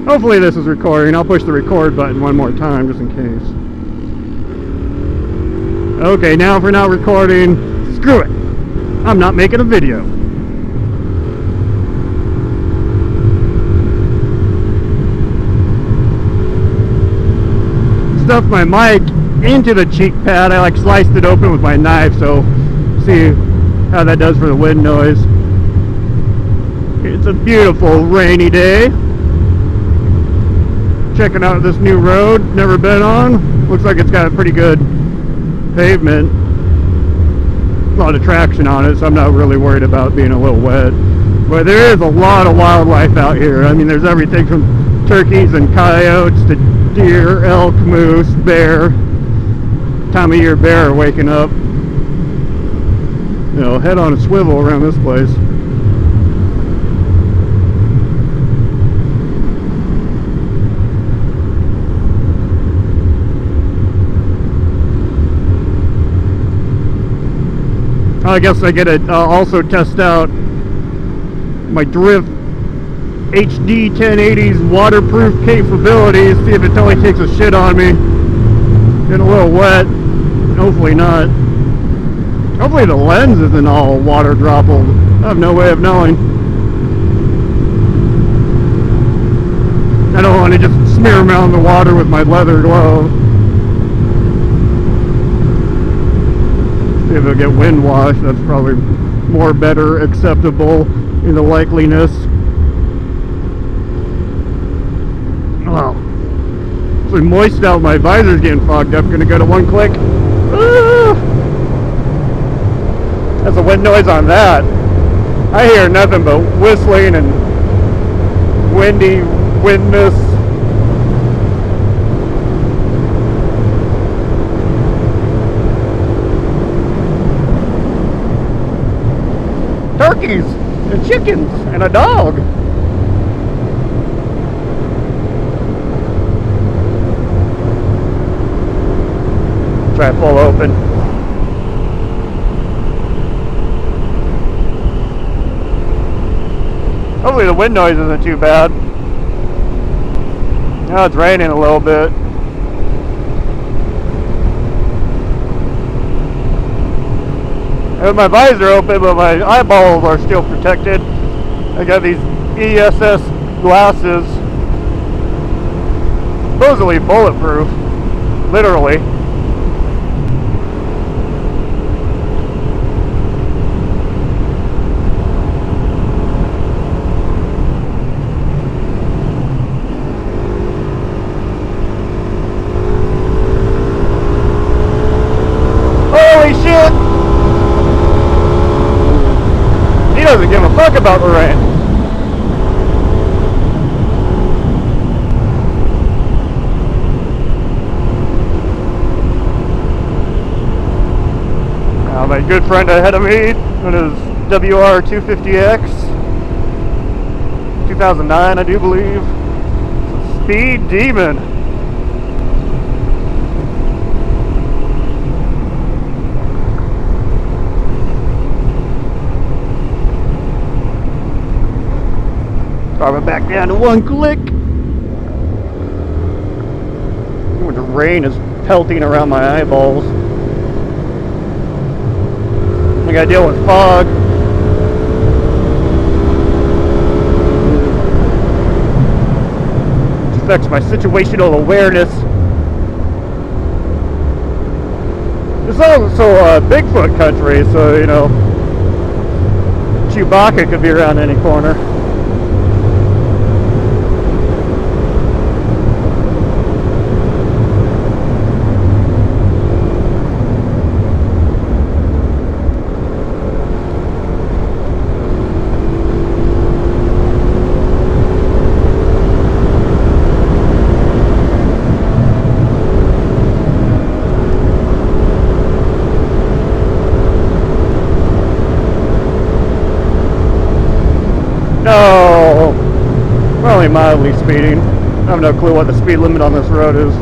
Hopefully this is recording. I'll push the record button one more time just in case. Okay, now if we're not recording, screw it. I'm not making a video. Stuffed my mic into the cheek pad. I like sliced it open with my knife, so see how that does for the wind noise. It's a beautiful rainy day. Checking out this new road, never been on. Looks like it's got a pretty good pavement. A lot of traction on it, so I'm not really worried about being a little wet. But there is a lot of wildlife out here. I mean, there's everything from turkeys and coyotes to deer, elk, moose, bear. Time of year bear are waking up. You know, head on a swivel around this place. I guess I get to also test out my Drift HD 1080's waterproof capabilities, see if it totally takes a shit on me. Getting a little wet. Hopefully not. Hopefully the lens isn't all water droppled. I have no way of knowing. I don't want to just smear around the water with my leather glove. See if it'll get wind washed. That's probably more better acceptable in the likeliness. Wow. It's moist out. My visor's getting fogged up. Gonna go to one click. Ah! That's a wind noise on that. I hear nothing but whistling and windy windness. Turkeys and chickens and a dog. Try it full open. Hopefully the wind noise isn't too bad. Now it's raining a little bit. I have my visor open, but my eyeballs are still protected. I got these ESS glasses, supposedly bulletproof, literally. Holy shit! He doesn't give a fuck about the rain. Now my good friend ahead of me on his WR250X 2009, I do believe. It's a Speed Demon. Drop it back down to one click. The rain is pelting around my eyeballs. I gotta deal with fog. Which affects my situational awareness. It's also Bigfoot country, so you know, Chewbacca could be around any corner. No! We're only mildly speeding. I have no clue what the speed limit on this road is.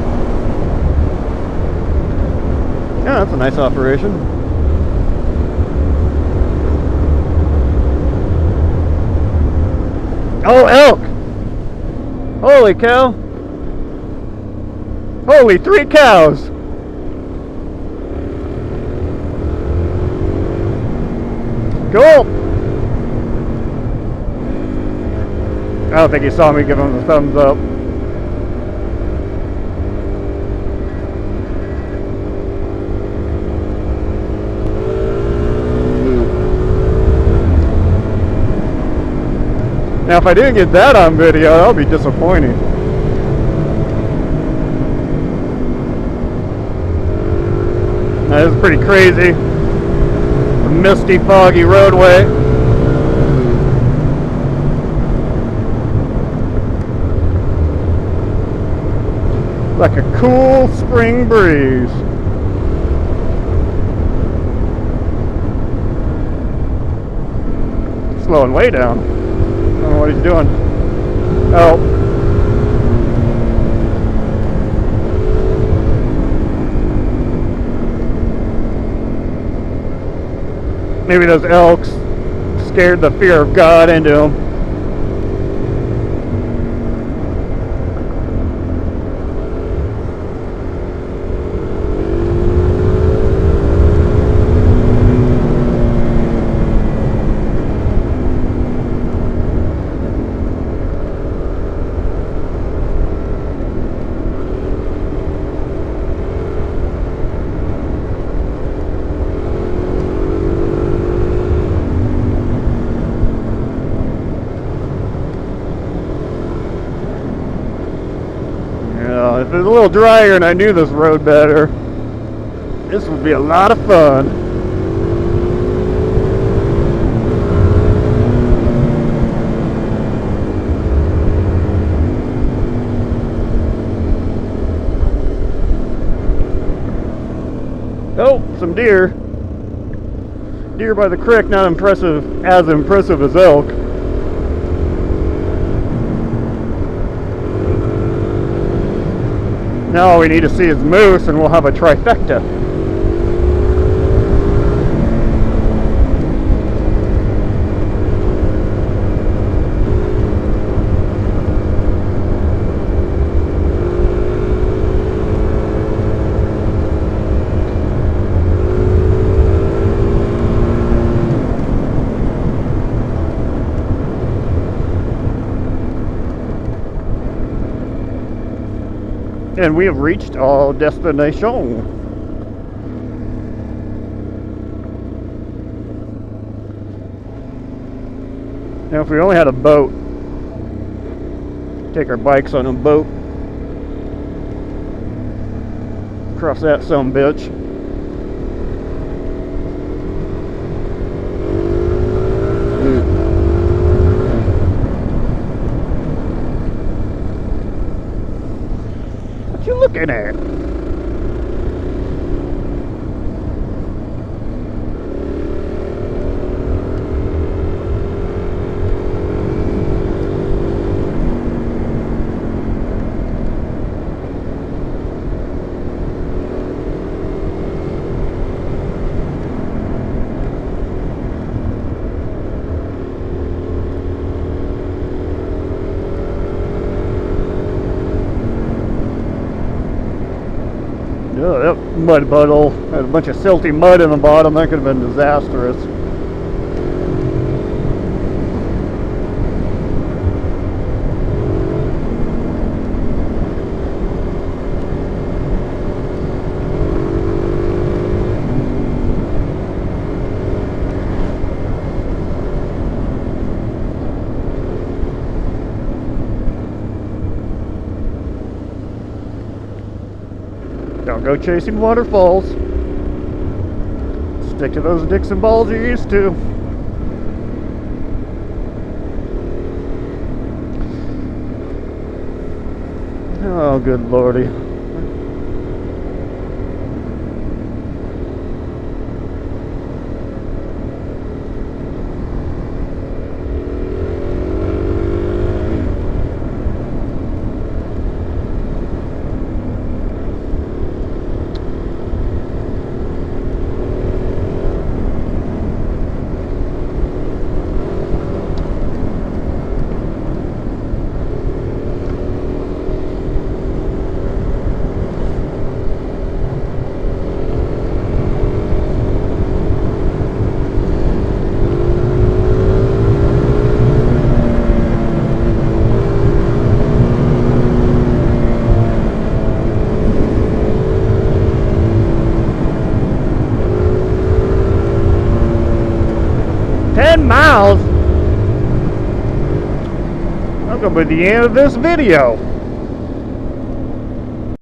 Yeah, that's a nice operation. Oh, elk! Holy cow! Holy 3 cows! Cool! I don't think he saw me give him the thumbs up. Now if I didn't get that on video, that would be disappointing. That is pretty crazy. A misty, foggy roadway. Like a cool spring breeze. Slowing way down. I don't know what he's doing. Oh. Maybe those elks scared the fear of God into him. If it was a little drier and I knew this road better, this would be a lot of fun. Oh, some deer. Deer by the creek, not impressive, as impressive as elk. Now all we need to see is moose and we'll have a trifecta. And we have reached our destination. Now if we only had a boat, take our bikes on a boat, cross that sumbitch. What you looking at? Oh, that mud puddle had a bunch of silty mud in the bottom. That could have been disastrous. Don't go chasing waterfalls. Stick to those Dixon balls you're used to. Oh, good lordy. 10 miles. That's gonna be the end of this video.